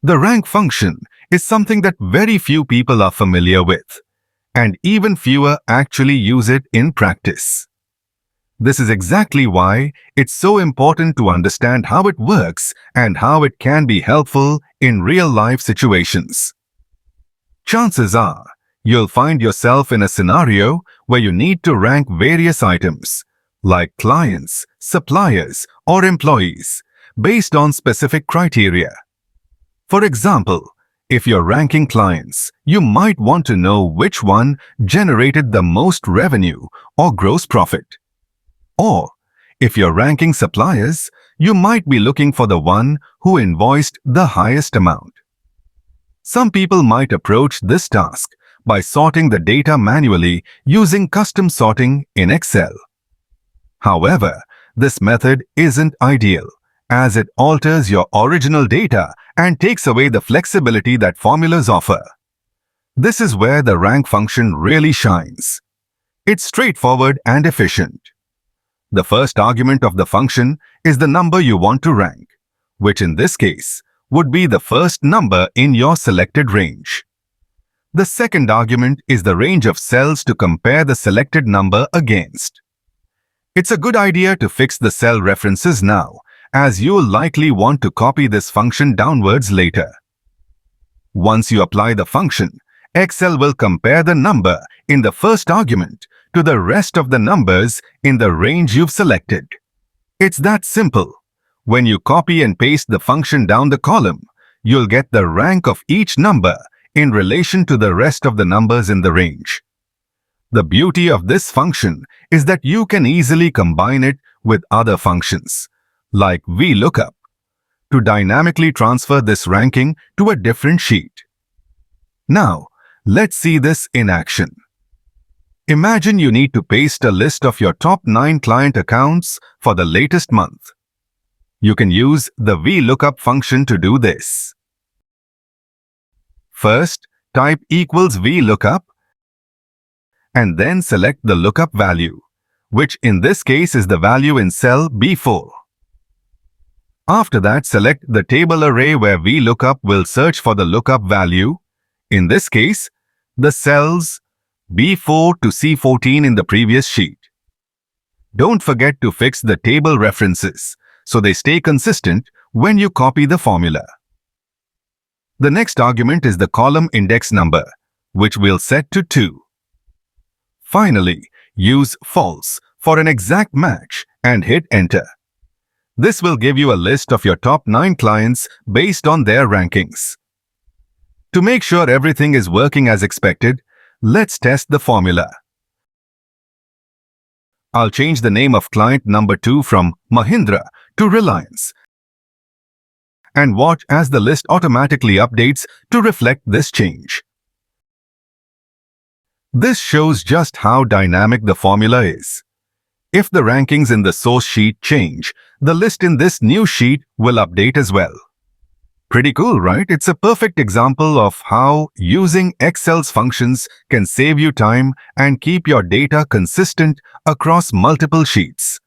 The rank function is something that very few people are familiar with, and even fewer actually use it in practice. This is exactly why it's so important to understand how it works and how it can be helpful in real-life situations. Chances are, you'll find yourself in a scenario where you need to rank various items, like clients, suppliers, or employees, based on specific criteria. For example, if you're ranking clients, you might want to know which one generated the most revenue or gross profit. Or, if you're ranking suppliers, you might be looking for the one who invoiced the highest amount. Some people might approach this task by sorting the data manually using custom sorting in Excel. However, this method isn't ideal, as it alters your original data and takes away the flexibility that formulas offer. This is where the rank function really shines. It's straightforward and efficient. The first argument of the function is the number you want to rank, which in this case would be the first number in your selected range. The second argument is the range of cells to compare the selected number against. It's a good idea to fix the cell references now, as you'll likely want to copy this function downwards later. Once you apply the function, Excel will compare the number in the first argument to the rest of the numbers in the range you've selected. It's that simple. When you copy and paste the function down the column, you'll get the rank of each number in relation to the rest of the numbers in the range. The beauty of this function is that you can easily combine it with other functions, like VLOOKUP, to dynamically transfer this ranking to a different sheet. Now, let's see this in action. Imagine you need to paste a list of your top 9 client accounts for the latest month. You can use the VLOOKUP function to do this. First, type equals VLOOKUP and then select the lookup value, which in this case is the value in cell B4. After that, select the table array where VLOOKUP will search for the lookup value, in this case, the cells B4 to C14 in the previous sheet. Don't forget to fix the table references so they stay consistent when you copy the formula. The next argument is the column index number, which we'll set to 2. Finally, use false for an exact match and hit enter. This will give you a list of your top 9 clients based on their rankings. To make sure everything is working as expected, let's test the formula. I'll change the name of client number 2 from Mahindra to Reliance and watch as the list automatically updates to reflect this change. This shows just how dynamic the formula is. If the rankings in the source sheet change, the list in this new sheet will update as well. Pretty cool, right? It's a perfect example of how using Excel's functions can save you time and keep your data consistent across multiple sheets.